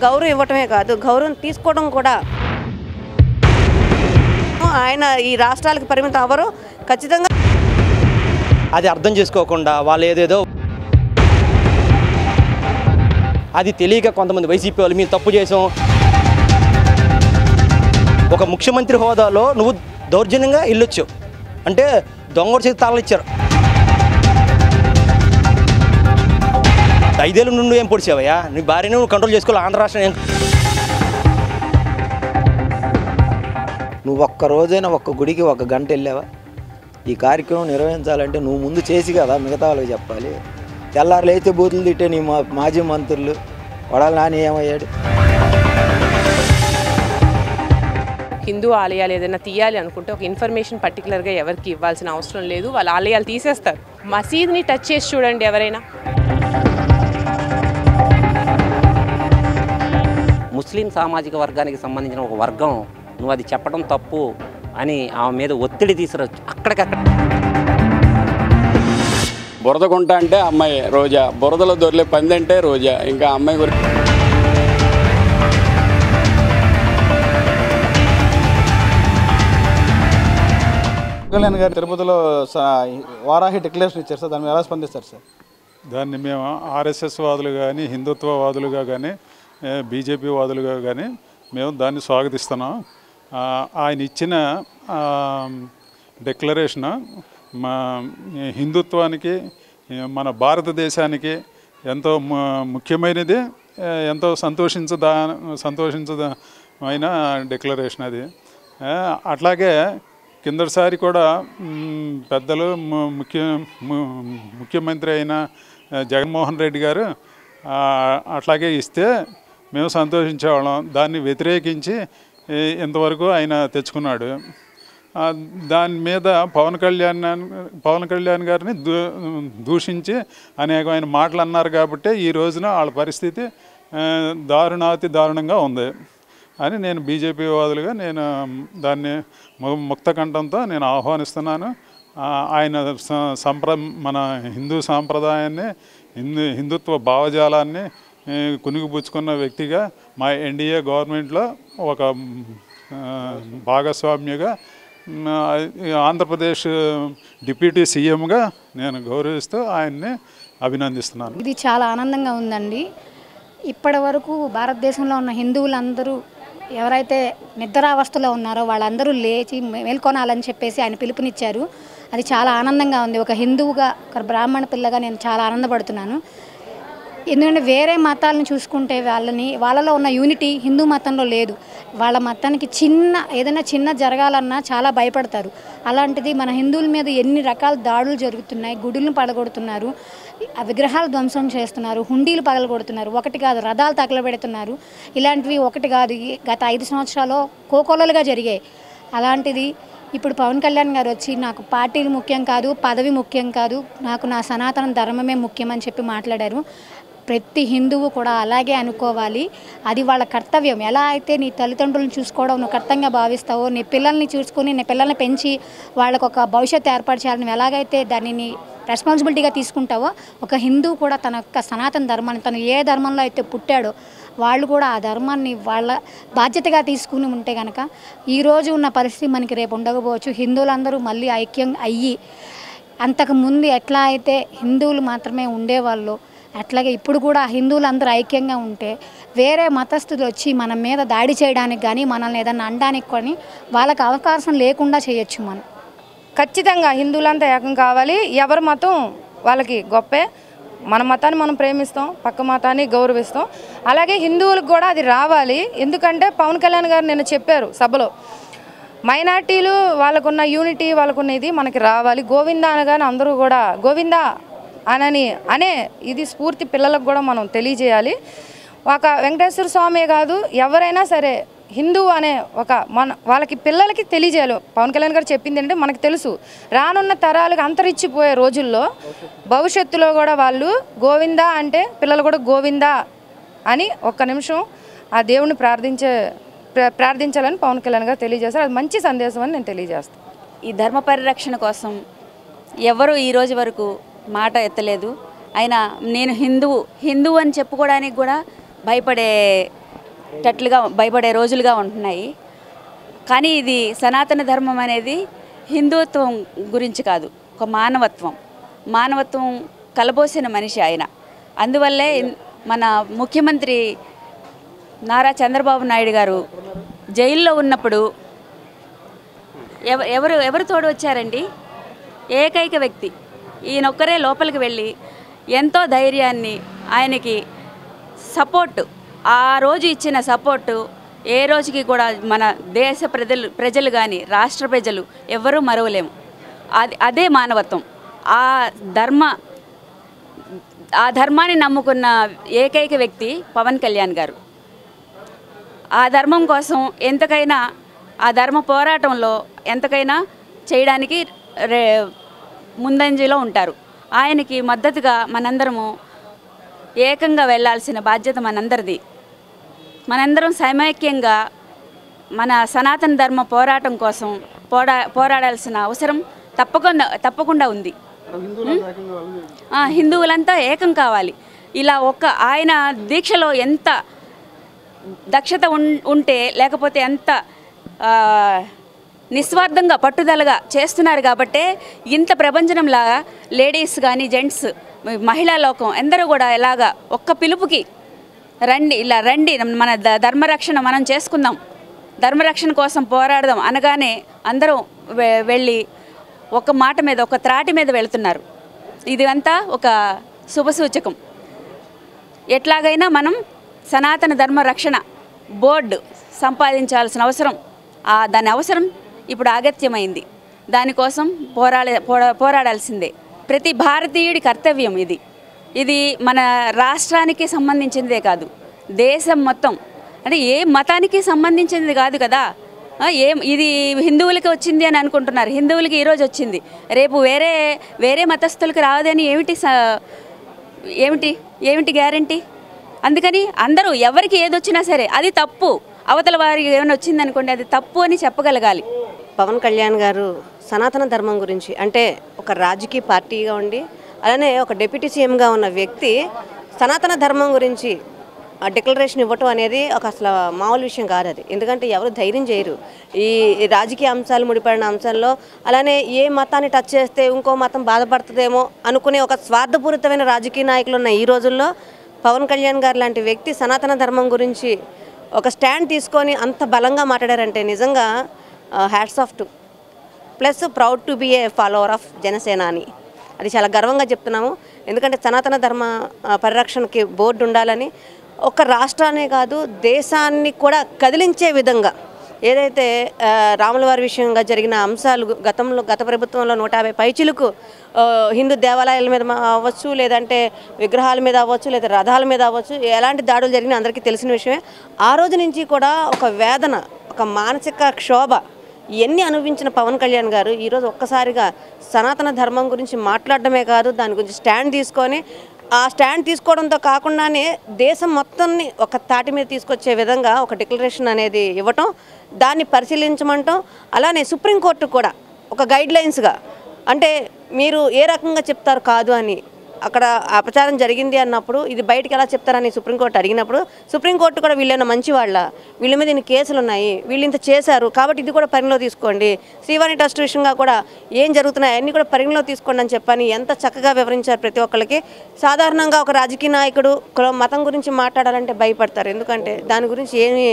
గౌరవం ఇవ్వటమే కాదు, గౌరవం తీసుకోవడం కూడా. ఆయన ఈ రాష్ట్రాలకు పరిమితం అవ్వరు ఖచ్చితంగా. అది అర్థం చేసుకోకుండా వాళ్ళు ఏదేదో అది తెలియక కొంతమంది వైసీపీ వాళ్ళు మేము తప్పు చేసాం. ఒక ముఖ్యమంత్రి హోదాలో నువ్వు దౌర్జన్యంగా వెళ్ళొచ్చు అంటే దొంగ చేతి తాళాలు ఇచ్చారు. 5 ఏళ్ళ నుండి ఏం పొడిచావయ్యా? నీ భార్యను నువ్వు కంట్రోల్ చేసుకోవాలి. ఆంధ్ర రాష్ట్రం నువ్వు ఒక్క రోజైనా ఒక్క గుడికి 1 గంట వెళ్ళావా? ఈ కార్యక్రమం నిర్వహించాలంటే నువ్వు ముందు చేసి కదా మిగతా వాళ్ళకి చెప్పాలి. తెల్లారులు అయితే బూతులు తిట్టే నీ మాజీ మంత్రులు కొడాలి నాని ఏమయ్యాడు? హిందూ ఆలయాలు ఏదైనా తీయాలి అనుకుంటే ఒక ఇన్ఫర్మేషన్ పర్టికులర్గా ఎవరికి ఇవ్వాల్సిన అవసరం లేదు. వాళ్ళ ఆలయాలు తీసేస్తారు. మసీద్ని టచ్ చేసి చూడండి ఎవరైనా. ముస్లిం సామాజిక వర్గానికి సంబంధించిన ఒక వర్గం నువ్వు అది చెప్పడం తప్పు అని ఆమె మీద ఒత్తిడి తీసుకురావచ్చు. అక్కడికక్కడ బురదగుంట అంటే అమ్మాయి రోజా, బురదలో దొరికే పంది అంటే రోజా. ఇంకా అమ్మాయి గురించి కళ్యాణ్ గారు తిరుపతిలో వారాహి డిక్లరేషన్ ఇచ్చారు సార్, దాని మీద ఎలా స్పందిస్తారు సార్? దాన్ని మేము ఆర్ఎస్ఎస్ వాదులు కానీ, హిందుత్వవాదులుగా కానీ, బీజేపీ వాదులుగా కానీ మేము దాన్ని స్వాగతిస్తున్నాం. ఆయన ఇచ్చిన డిక్లరేషన్ మా హిందుత్వానికి, మన భారతదేశానికి ఎంతో ముఖ్యమైనది, ఎంతో సంతోషించదమైన డిక్లరేషన్ అది. అట్లాగే కిందటిసారి కూడా పెద్దలు ముఖ్యమంత్రి అయిన జగన్మోహన్ రెడ్డి గారు అట్లాగే ఇస్తే మేము సంతోషించేవాళ్ళం. దాన్ని వ్యతిరేకించి ఇంతవరకు ఆయన తెచ్చుకున్నాడు. దాని మీద పవన్ కళ్యాణ్ గారిని దూషించి అనేకమైన మాటలు అన్నారు కాబట్టి ఈ రోజున వాళ్ళ పరిస్థితి దారుణాతి దారుణంగా ఉంది అని నేను బీజేపీ వాదులుగా నేను దాన్ని ముక్త కంఠంతో నేను ఆహ్వానిస్తున్నాను. ఆయన మన హిందూ సాంప్రదాయాన్ని, హిందుత్వ భావజాలాన్ని కునిగిపుచ్చుకున్న వ్యక్తిగా మా ఎన్డీఏ గవర్నమెంట్లో ఒక భాగస్వామ్యగా ఆంధ్రప్రదేశ్ డిప్యూటీ సీఎంగా నేను గౌరవిస్తూ ఆయన్ని అభినందిస్తున్నాను. ఇది చాలా ఆనందంగా ఉందండి. ఇప్పటి వరకు భారతదేశంలో ఉన్న హిందువులందరూ ఎవరైతే నిద్రావస్థలో ఉన్నారో వాళ్ళందరూ లేచి మేల్కొనాలని చెప్పేసి ఆయన పిలుపునిచ్చారు. అది చాలా ఆనందంగా ఉంది. ఒక హిందువుగా, ఒక బ్రాహ్మణ పిల్లగా నేను చాలా ఆనందపడుతున్నాను. ఎందుకంటే వేరే మతాలను చూసుకుంటే వాళ్ళలో ఉన్న యూనిటీ హిందూ మతంలో లేదు. వాళ్ళ మతానికి ఏదైనా చిన్న జరగాలన్నా చాలా భయపడతారు. అలాంటిది మన హిందువుల మీద ఎన్ని రకాల దాడులు జరుగుతున్నాయి. గుడులను పడగొడుతున్నారు, విగ్రహాలు ధ్వంసం చేస్తున్నారు, హుండీలు పగలగొడుతున్నారు. ఒకటి కాదు, రథాలు తగలబెడుతున్నారు. ఇలాంటివి ఒకటి కాదు, గత 5 సంవత్సరాలు కోకొల్లలుగా జరిగాయి. అలాంటిది ఇప్పుడు పవన్ కళ్యాణ్ గారు వచ్చి నాకు పార్టీలు ముఖ్యం కాదు, పదవి ముఖ్యం కాదు, నాకు నా సనాతన ధర్మమే ముఖ్యమని చెప్పి మాట్లాడారు. ప్రతి హిందువు కూడా అలాగే అనుకోవాలి. అది వాళ్ళ కర్తవ్యం. ఎలా అయితే నీ తల్లిదండ్రులను చూసుకోవడం నువ్వు కర్తవ్యంగా భావిస్తావో, నీ పిల్లల్ని చూసుకుని నీ పిల్లల్ని పెంచి వాళ్ళకు ఒక భవిష్యత్తు ఏర్పాటు చేయాలని ఎలాగైతే దానిని రెస్పాన్సిబిలిటీగా తీసుకుంటావో, ఒక హిందువు కూడా తన యొక్క సనాతన ధర్మాన్ని, తను ఏ ధర్మంలో అయితే పుట్టాడో వాళ్ళు కూడా ఆ ధర్మాన్ని వాళ్ళ బాధ్యతగా తీసుకుని ఉంటే కనుక ఈరోజు ఉన్న పరిస్థితి మనకి రేపు ఉండకపోవచ్చు. హిందువులందరూ మళ్ళీ ఐక్యం అయ్యి, అంతకుముందు ఎట్లా అయితే హిందువులు మాత్రమే ఉండేవాళ్ళు అట్లాగే ఇప్పుడు కూడా హిందువులందరూ ఐక్యంగా ఉంటే వేరే మతస్థులు వచ్చి మన మీద దాడి చేయడానికి కానీ, మనల్ని ఏదన్నా అనడానికి కానీ వాళ్ళకి అవకాశం లేకుండా చేయొచ్చు. మనం ఖచ్చితంగా హిందువులంతా ఏకం కావాలి. ఎవరి మతం వాళ్ళకి గొప్పే. మన మతాన్ని మనం ప్రేమిస్తాం, పక్క మతాన్ని గౌరవిస్తాం. అలాగే హిందువులకు కూడా అది రావాలి. ఎందుకంటే పవన్ కళ్యాణ్ గారు నిన్న చెప్పారు సభలో, మైనార్టీలు వాళ్ళకున్న యూనిటీ, వాళ్ళకున్న ఇది మనకి రావాలి. గోవిందా అనగానే అందరూ కూడా గోవిందా అనే ఇది స్ఫూర్తి పిల్లలకు కూడా మనం తెలియజేయాలి. ఒక వెంకటేశ్వర స్వామి కాదు, ఎవరైనా సరే హిందూ అనే ఒక వాళ్ళకి పిల్లలకి తెలియజేయాలి. పవన్ కళ్యాణ్ గారు చెప్పింది అంటే మనకు తెలుసు, రానున్న తరాలకు అంతరించిపోయే రోజుల్లో భవిష్యత్తులో కూడా వాళ్ళు గోవిందా అంటే పిల్లలు కూడా గోవిందా అని ఒక్క నిమిషం ఆ దేవుని ప్రార్థించాలని పవన్ కళ్యాణ్ గారు తెలియజేస్తారు. అది మంచి సందేశం అని నేను తెలియజేస్తాను. ఈ ధర్మ పరిరక్షణ కోసం ఎవరు ఈ రోజు వరకు మాట ఎత్తలేదు. అయినా నేను హిందువు అని చెప్పుకోవడానికి కూడా భయపడే భయపడే రోజులుగా ఉంటున్నాయి. కానీ ఇది సనాతన ధర్మం అనేది హిందుత్వం గురించి కాదు, ఒక మానవత్వం కలబోసిన మనిషి ఆయన. అందువల్లే మన ముఖ్యమంత్రి నారా చంద్రబాబు నాయుడు గారు జైల్లో ఉన్నప్పుడు ఎవరు తోడు వచ్చారండి? ఏకైక వ్యక్తి ఈయనొక్కరే లోపలికి వెళ్ళి ఎంతో ధైర్యాన్ని, ఆయనకి సపోర్టు, ఆ రోజు ఇచ్చిన సపోర్టు ఏ రోజుకి కూడా మన దేశ ప్రజలు కానీ రాష్ట్ర ప్రజలు ఎవ్వరూ మరవలేము. అదే మానవత్వం. ఆ ధర్మాన్ని నమ్ముకున్న ఏకైక వ్యక్తి పవన్ కళ్యాణ్ గారు. ఆ ధర్మం కోసం ఎంతకైనా, ఆ ధర్మ పోరాటంలో ఎంతకైనా చేయడానికి ముందంజలో ఉంటారు. ఆయనకి మద్దతుగా మనందరము ఏకంగా వెళ్ళాల్సిన బాధ్యత మనందరిది. మనందరం సమైక్యంగా మన సనాతన ధర్మ పోరాటం కోసం పోరాడాల్సిన అవసరం తప్పకుండా ఉంది. హిందువులంతా ఏకం కావాలి. ఇలా ఆయన దీక్షలో ఎంత దక్షత ఉంటే, లేకపోతే ఎంత నిస్వార్థంగా పట్టుదలగా చేస్తున్నారు కాబట్టే ఇంత ప్రపంచంలాగా లేడీస్ కానీ జెంట్స్, మహిళా లోకం అందరూ కూడా ఇలాగా ఒక్క పిలుపుకి రండి మన ధర్మరక్షణ మనం చేసుకుందాం, ధర్మరక్షణ కోసం పోరాడదాం అనగానే అందరూ వెళ్ళి ఒక మాట మీద, ఒక త్రాటి మీద వెళుతున్నారు. ఇది అంతా ఒక శుభసూచకం. ఎట్లాగైనా మనం సనాతన ధర్మ రక్షణ బోర్డు సంపాదించాల్సిన అవసరం, దాని అవసరం ఇప్పుడు ఆగత్యమైంది. దానికోసం పోరాడాల్సిందే. ప్రతి భారతీయుడి కర్తవ్యం ఇది మన రాష్ట్రానికి సంబంధించిందే కాదు, దేశం మొత్తం, అంటే ఏ మతానికి సంబంధించింది కాదు కదా. ఇది హిందువులకి వచ్చింది అని అనుకుంటున్నారు. హిందువులకి ఈరోజు వచ్చింది, రేపు వేరే మతస్థులకి రాదని ఏమిటి గ్యారంటీ? అందుకని అందరూ ఎవరికి ఏదొచ్చినా సరే అది తప్పు, అవతల వారికి ఏమైనా వచ్చిందనుకోండి అది తప్పు అని చెప్పగలగాలి. పవన్ కళ్యాణ్ గారు సనాతన ధర్మం గురించి, అంటే ఒక రాజకీయ పార్టీగా ఉండి అలానే ఒక డిప్యూటీ సీఎంగా ఉన్న వ్యక్తి సనాతన ధర్మం గురించి డిక్లరేషన్ ఇవ్వటం అనేది అసలు మామూలు విషయం కాదు అది. ఎందుకంటే ఎవరు ధైర్యం చేయరు ఈ రాజకీయ అంశాలు ముడిపడిన అంశాల్లో. అలానే ఏ మతాన్ని టచ్ చేస్తే ఇంకో మతం బాధపడుతుందేమో అనుకునే ఒక స్వార్థపూరితమైన రాజకీయ నాయకులు ఉన్న ఈ రోజుల్లో పవన్ కళ్యాణ్ గారు లాంటి వ్యక్తి సనాతన ధర్మం గురించి ఒక స్టాండ్ తీసుకొని అంత బలంగా మాట్లాడారంటే నిజంగా hats off to, plus proud to be a follower of Janasena అని అది చాలా గర్వంగా చెప్తున్నాము. ఎందుకంటే సనాతన ధర్మ పరిరక్షణకి బోర్డు ఉండాలని ఒక రాష్ట్రాన్నే కాదు దేశాన్ని కూడా కదిలించే విధంగా ఏదైతే రాముల వారి విషయంగా జరిగిన అంశాలు గత ప్రభుత్వంలో 150 పైచిలకు హిందూ దేవాలయాల మీద అవ్వచ్చు, లేదంటే విగ్రహాల మీద అవ్వచ్చు, లేదా రథాల మీద అవ్వచ్చు, ఎలాంటి దాడులు జరిగినా అందరికీ తెలిసిన విషయమే. ఆ రోజు నుంచి కూడా ఒక వేదన, ఒక మానసిక క్షోభ ఇవన్నీ అనుభవించిన పవన్ కళ్యాణ్ గారు ఈరోజు ఒక్కసారిగా సనాతన ధర్మం గురించి మాట్లాడడమే కాదు, దాని గురించి స్టాండ్ తీసుకొని ఆ స్టాండ్ తీసుకోవడంతో కాకుండానే దేశం మొత్తాన్ని ఒక తాటి మీద తీసుకొచ్చే విధంగా ఒక డిక్లరేషన్ అనేది ఇవ్వటం, దాన్ని పరిశీలించమంటాం. అలానే సుప్రీంకోర్టు కూడా ఒక గైడ్లైన్స్గా, అంటే మీరు ఏ రకంగా చెప్తారు కాదు అని అక్కడ ఆ ప్రచారం జరిగింది అన్నప్పుడు ఇది బయటకు ఎలా చెప్తారని సుప్రీంకోర్టు అడిగినప్పుడు సుప్రీంకోర్టు కూడా వీళ్ళైనా మంచి వాళ్ళ, వీళ్ళ మీద ఇన్ని కేసులు ఉన్నాయి, వీళ్ళు ఇంత చేశారు కాబట్టి ఇది కూడా పరిగణలో తీసుకోండి, శ్రీవాణి ట్రస్ట్ విషయంగా కూడా ఏం జరుగుతున్నాయి అన్నీ కూడా పరిగణలో తీసుకోండి అని చెప్పని ఎంత చక్కగా వివరించారు ప్రతి ఒక్కరికి. సాధారణంగా ఒక రాజకీయ నాయకుడు మతం గురించి మాట్లాడాలంటే భయపడతారు, ఎందుకంటే దాని గురించి ఏమి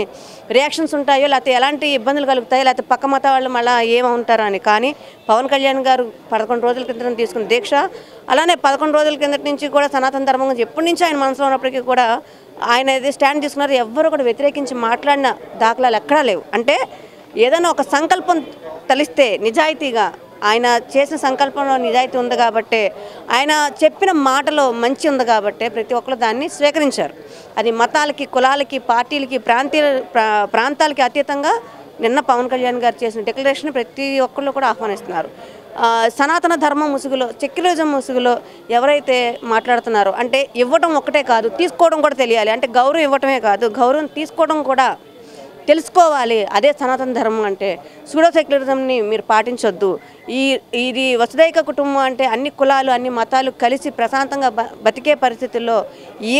రియాక్షన్స్ ఉంటాయో, లేకపోతే ఎలాంటి ఇబ్బందులు కలుగుతాయో, లేకపోతే పక్క మత వాళ్ళు మళ్ళీ ఏమంటారు అని. కానీ పవన్ కళ్యాణ్ గారు 11 రోజుల క్రితం తీసుకున్న దీక్ష, అలానే 11 రోజుల కిందటి నుంచి కూడా సనాతన ధర్మం గురించి ఎప్పటి నుంచి ఆయన మనసులో ఉన్నప్పటికీ కూడా ఆయన ఏది స్టాండ్ తీసుకున్నారు, ఎవ్వరు కూడా వ్యతిరేకించి మాట్లాడిన దాఖలాలు ఎక్కడా లేవు. అంటే ఏదైనా ఒక సంకల్పం తలిస్తే నిజాయితీగా, ఆయన చేసిన సంకల్పంలో నిజాయితీ ఉంది కాబట్టి, ఆయన చెప్పిన మాటలో మంచి ఉంది కాబట్టి ప్రతి ఒక్కరు దాన్ని స్వీకరించారు. అది మతాలకి, కులాలకి, పార్టీలకి, ప్రాంతాలకి అతీతంగా నిన్న పవన్ కళ్యాణ్ గారు చేసిన డిక్లరేషన్ ప్రతి ఒక్కళ్ళు కూడా ఆహ్వానిస్తున్నారు. సనాతన ధర్మం ముసుగులో, సెక్యులరిజం ముసుగులో ఎవరైతే మాట్లాడుతున్నారో, అంటే ఇవ్వడం ఒక్కటే కాదు తీసుకోవడం కూడా తెలియాలి. అంటే గౌరవం ఇవ్వటమే కాదు, గౌరవం తీసుకోవడం కూడా తెలుసుకోవాలి. అదే సనాతన ధర్మం అంటే. సూడో సెక్యులరిజంని మీరు పాటించొద్దు. ఇది వసుదైక కుటుంబం అంటే అన్ని కులాలు అన్ని మతాలు కలిసి ప్రశాంతంగా బతికే పరిస్థితుల్లో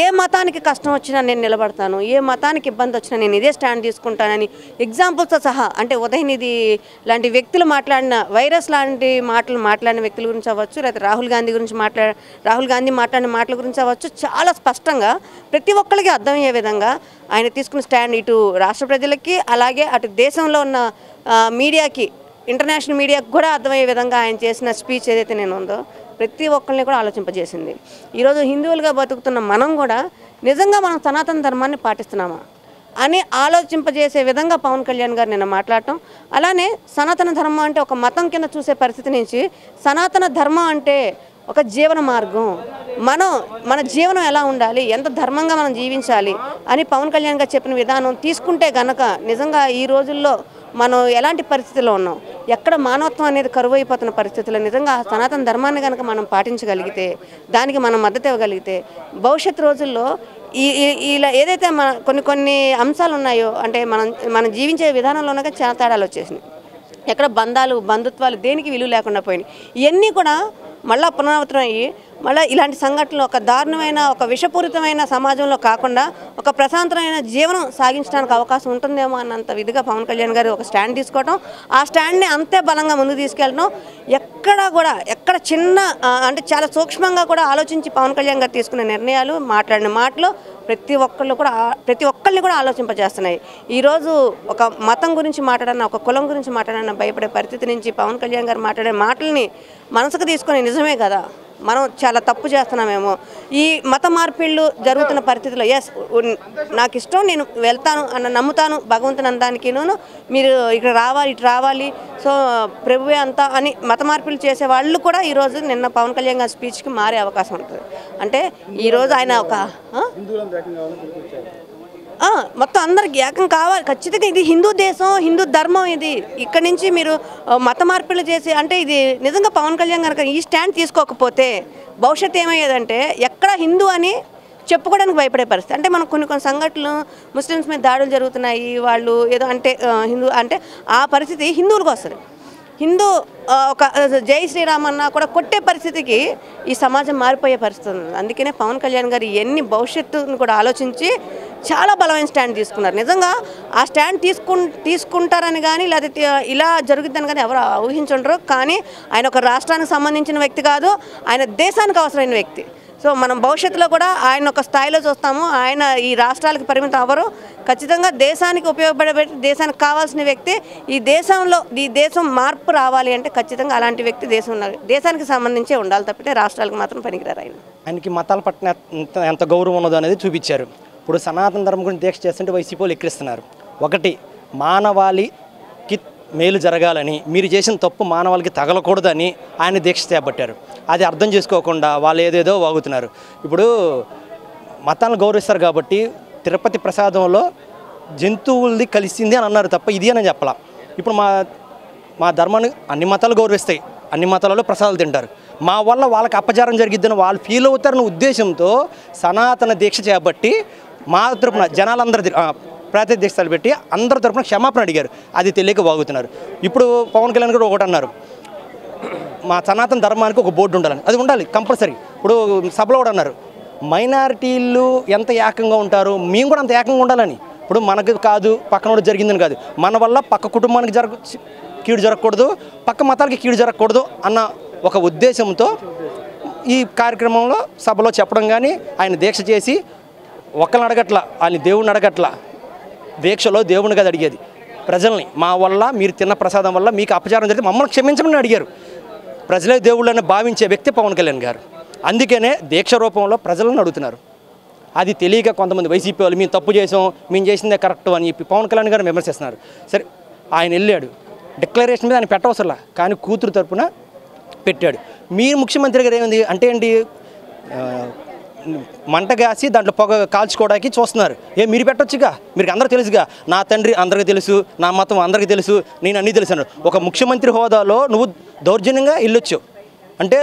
ఏ మతానికి కష్టం వచ్చినా నేను నిలబడతాను, ఏ మతానికి ఇబ్బంది వచ్చినా నేను ఇదే స్టాండ్ తీసుకుంటానని ఎగ్జాంపుల్స్తో సహా, అంటే ఉదయనిధి లాంటి వ్యక్తులు మాట్లాడిన, వైరస్ లాంటి మాట్లాడిన వ్యక్తుల గురించి అవ్వచ్చు, లేకపోతే రాహుల్ గాంధీ మాట్లాడిన మాటల గురించి అవ్వచ్చు, చాలా స్పష్టంగా ప్రతి ఒక్కరికి అర్థమయ్యే విధంగా ఆయన తీసుకున్న స్టాండ్ ఇటు రాష్ట్ర ప్రజలకి అలాగే అటు దేశంలో ఉన్న మీడియాకి, ఇంటర్నేషనల్ మీడియాకి కూడా అర్థమయ్యే విధంగా ఆయన చేసిన స్పీచ్ ఏదైతే నేను ఉందో ప్రతి ఒక్కరిని కూడా ఆలోచింపజేసింది. ఈరోజు హిందువులుగా బతుకుతున్న మనం కూడా నిజంగా మనం సనాతన ధర్మాన్ని పాటిస్తున్నామా అని ఆలోచింపజేసే విధంగా పవన్ కళ్యాణ్ గారు నిన్న మాట్లాడటం, అలానే సనాతన ధర్మం అంటే ఒక మతం కింద చూసే పరిస్థితి నుంచి సనాతన ధర్మం అంటే ఒక జీవన మార్గం, మన జీవనం ఎలా ఉండాలి, ఎంత ధర్మంగా మనం జీవించాలి అని పవన్ కళ్యాణ్ గారు చెప్పిన విధానం తీసుకుంటే గనక నిజంగా ఈ రోజుల్లో మనం ఎలాంటి పరిస్థితుల్లో ఉన్నాం, ఎక్కడ మానవత్వం అనేది కరువైపోతున్న పరిస్థితుల్లో నిజంగా సనాతన ధర్మాన్ని కనుక మనం పాటించగలిగితే, దానికి మనం మద్దతు ఇవ్వగలిగితే భవిష్యత్ రోజుల్లో ఇలా ఏదైతే మన కొన్ని అంశాలు ఉన్నాయో అంటే మనం జీవించే విధానంలోనే చాలా తేడాలు వచ్చేసినాయి. ఎక్కడ బంధుత్వాలు దేనికి విలువ లేకుండా పోయినాయి. ఇవన్నీ కూడా మళ్ళీ పునరావృతం అయ్యి మళ్ళీ ఇలాంటి సంఘటనలు ఒక దారుణమైన ఒక విషపూరితమైన సమాజంలో కాకుండా ఒక ప్రశాంతమైన జీవనం సాగించడానికి అవకాశం ఉంటుందేమో అన్నంత విధిగా పవన్ కళ్యాణ్ గారు ఒక స్టాండ్ తీసుకోవడం, ఆ స్టాండ్ని అంతే బలంగా ముందుకు తీసుకెళ్ళడం, ఎక్కడ చిన్న అంటే చాలా సూక్ష్మంగా కూడా ఆలోచించి పవన్ కళ్యాణ్ గారు తీసుకునే నిర్ణయాలు, మాట్లాడిన మాటలు ప్రతి ఒక్కరిని కూడా ఆలోచింపజేస్తున్నాయి. ఈరోజు ఒక మతం గురించి మాట్లాడన్నా, ఒక కులం గురించి మాట్లాడన్నా భయపడే పరిస్థితి నుంచి పవన్ కళ్యాణ్ గారు మాట్లాడే మాటల్ని మనసుకు తీసుకుని నిజమే కదా మనం చాలా తప్పు చేస్తున్నామేమో, ఈ మత మార్పిళ్ళు జరుగుతున్న పరిస్థితుల్లో ఎస్ నాకు ఇష్టం, నేను వెళ్తాను అన్న నమ్ముతాను భగవంతుని అందానికి, మీరు ఇక్కడ రావాలి ఇటు రావాలి సో ప్రభువే అంతా అని మత మార్పిళ్ళు చేసే వాళ్ళు కూడా ఈరోజు నిన్న పవన్ కళ్యాణ్ గారి స్పీచ్కి మారే అవకాశం ఉంటుంది. అంటే ఈరోజు ఆయన ఒక మొత్తం అందరికి ఏకం కావాలి ఖచ్చితంగా. ఇది హిందూ దేశం, హిందూ ధర్మం, ఇది ఇక్కడి నుంచి మీరు మత మార్పులు చేసి అంటే ఇది నిజంగా పవన్ కళ్యాణ్ కనుక ఈ స్టాండ్ తీసుకోకపోతే భవిష్యత్తు ఏమయ్యేదంటే ఎక్కడ హిందూ అని చెప్పుకోవడానికి భయపడే పరిస్థితి. అంటే మనకు కొన్ని సంఘటనలు ముస్లిమ్స్ మీద దాడులు జరుగుతున్నాయి, వాళ్ళు ఏదో అంటే హిందూ అంటే ఆ పరిస్థితి హిందువులకు వస్తుంది. హిందూ ఒక జై శ్రీరామ్ అన్నా కూడా కొట్టే పరిస్థితికి ఈ సమాజం మారిపోయే పరిస్థితి ఉంది. అందుకనే పవన్ కళ్యాణ్ గారు ఎన్ని భవిష్యత్తును కూడా ఆలోచించి చాలా బలమైన స్టాండ్ తీసుకున్నారు. నిజంగా ఆ స్టాండ్ తీసుకుంటారని కానీ లేకపోతే ఇలా జరుగుతుందని కానీ ఎవరు ఊహించుంటారు. కానీ ఆయన ఒక రాష్ట్రానికి సంబంధించిన వ్యక్తి కాదు, ఆయన దేశానికి అవసరమైన వ్యక్తి. సో మనం భవిష్యత్తులో కూడా ఆయన ఒక స్థాయిలో చూస్తాము. ఆయన ఈ రాష్ట్రాలకు పరిమితం అవ్వరు, ఖచ్చితంగా దేశానికి ఉపయోగపడే దేశానికి కావాల్సిన వ్యక్తి. ఈ దేశం మార్పు రావాలి అంటే ఖచ్చితంగా అలాంటి వ్యక్తి దేశానికి సంబంధించే ఉండాలి తప్పితే రాష్ట్రాలకు మాత్రం పనికిరారు. ఆయనకి మతాల పట్ల ఎంత గౌరవం ఉన్నదో అనేది చూపించారు. ఇప్పుడు సనాతన ధర్మం గురించి దీక్ష చేస్తుంటే వైసీపీలు ఎక్కిరిస్తున్నారు. ఒకటి, మానవాళికి మేలు జరగాలని, మీరు చేసిన తప్పు మానవాళికి తగలకూడదని ఆయన దీక్ష చేపట్టారు. అది అర్థం చేసుకోకుండా వాళ్ళు ఏదేదో వాగుతున్నారు. ఇప్పుడు మతాలను గౌరవిస్తారు కాబట్టి తిరుపతి ప్రసాదంలో జంతువులది కలిసింది అని అన్నారు తప్ప ఇది అని చెప్పాల. ఇప్పుడు మా ధర్మాన్ని అన్ని మతాలు గౌరవిస్తాయి, అన్ని మతాలలో ప్రసాదాలు తింటారు, మా వల్ల వాళ్ళకి అపచారం జరిగిద్దని వాళ్ళు ఫీల్ అవుతారన్న ఉద్దేశంతో సనాతన దీక్ష చేపట్టి మా తరపున జనాలందరూ ప్రాంతీయ దీక్షలు పెట్టి అందరి తరపున క్షమాపణ అడిగారు. అది తెలియక వాగుతున్నారు. ఇప్పుడు పవన్ కళ్యాణ్ కూడా ఒకటి అన్నారు, మా సనాతన ధర్మానికి ఒక బోర్డు ఉండాలని. అది ఉండాలి కంపల్సరీ. ఇప్పుడు సభలో కూడా అన్నారు, మైనారిటీలు ఎంత ఏకంగా ఉంటారు మేము కూడా అంత ఏకంగా ఉండాలని. ఇప్పుడు మనకు కాదు పక్కన జరిగిందని కాదు, మన వల్ల పక్క కుటుంబానికి కీడు జరగకూడదు, పక్క మతాలకి కీడు జరగకూడదు అన్న ఒక ఉద్దేశంతో ఈ కార్యక్రమంలో సభలో చెప్పడం. కానీ ఆయన దీక్ష చేసి ఒకరిని అడగట్ల, ఆయన దేవుడిని అడగట్ల. దీక్షలో దేవుని కదా అడిగేది ప్రజల్ని, మా వల్ల మీరు తిన్న ప్రసాదం వల్ల మీకు అపచారం జరిగితే మమ్మల్ని క్షమించమని అడిగారు. ప్రజలే దేవుళ్ళని భావించే వ్యక్తి పవన్ కళ్యాణ్ గారు. అందుకనే దీక్ష రూపంలో ప్రజలను అడుగుతున్నారు. అది తెలియక కొంతమంది వైసీపీ వాళ్ళు మేము తప్పు చేసాం, మేము చేసిందే కరెక్ట్ అని చెప్పి పవన్ కళ్యాణ్ గారు విమర్శిస్తున్నారు. సరే, ఆయన వెళ్ళాడు, డిక్లరేషన్ మీద ఆయన పెట్టవసరలా, కానీ కూతురు తరపున పెట్టాడు. మీరు ముఖ్యమంత్రి గారు ఏమైంది అంటే ఏంటి, మంట కాసి దాంట్లో పొగ కాల్చుకోవడానికి చూస్తున్నారు. మీరు పెట్టొచ్చుగా, మీరు అందరూ తెలుసుగా, నా తండ్రి అందరికీ తెలుసు, నా మతం అందరికీ తెలుసు, నేను అన్నీ తెలుసు అన్నాడు. ఒక ముఖ్యమంత్రి హోదాలో నువ్వు దౌర్జన్యంగా వెళ్ళొచ్చు అంటే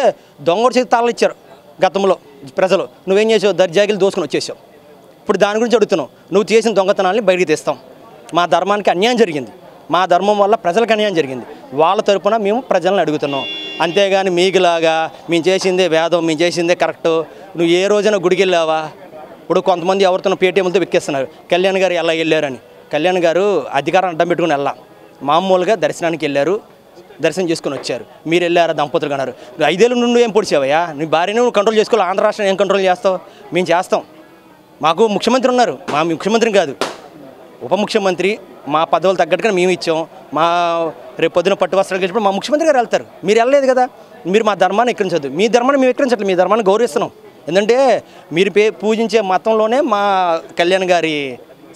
దొంగోడు చేతి తాళాలు ఇచ్చారు గతంలో ప్రజలు, నువ్వేం చేసావు, దర్జాగిలు దోసుకుని వచ్చేసావు. ఇప్పుడు దాని గురించి అడుగుతున్నావు, నువ్వు చేసిన దొంగతనాన్ని బయటికి తీస్తాం, మా ధర్మానికి అన్యాయం జరిగింది, మా ధర్మం వల్ల ప్రజలకు అన్యాయం జరిగింది, వాళ్ళ తరపున మేము ప్రజలను అడుగుతున్నాం. అంతేగాని మీకులాగా మేము చేసిందే వేదం, మేము చేసిందే కరెక్టు, నువ్వు ఏ రోజైనా గుడికి వెళ్ళావా? ఇప్పుడు కొంతమంది ఎవరితో పేటీఎంలతో వెక్కేస్తున్నారు కళ్యాణ్ గారు ఎలా వెళ్ళారని. కళ్యాణ్ గారు అధికారం అడ్డం పెట్టుకుని వెళ్ళా, మామూలుగా దర్శనానికి వెళ్ళారు, దర్శనం చేసుకుని వచ్చారు. మీరు వెళ్ళారా దంపతులు అన్నారు. 5 ఏళ్ళ నుండి ఏం పొడిచావయ్యా? నీ భార్యను నువ్వు కంట్రోల్ చేసుకోవాలి, ఆంధ్ర రాష్ట్రం ఏం కంట్రోల్ చేస్తావు? మేము చేస్తాం. మాకు ముఖ్యమంత్రి ఉన్నారు, మా ముఖ్యమంత్రి కాదు ఉప ముఖ్యమంత్రి, మా పదవులు తగ్గట్టుగా మేము ఇచ్చాం. మా రేపు పొద్దున పట్టు వస్త్రాలు గెలిచినప్పుడు మా ముఖ్యమంత్రి గారు వెళ్తారు, మీరు వెళ్ళలేదు కదా. మీరు మా ధర్మాన్ని ఎక్కించద్దు, మీ ధర్మాన్ని మేము ఎక్కించట్లేదు, మీ ధర్మాన్ని గౌరవిస్తున్నాం. ఎందుకంటే మీరు పూజించే మతంలోనే మా కళ్యాణ్ గారి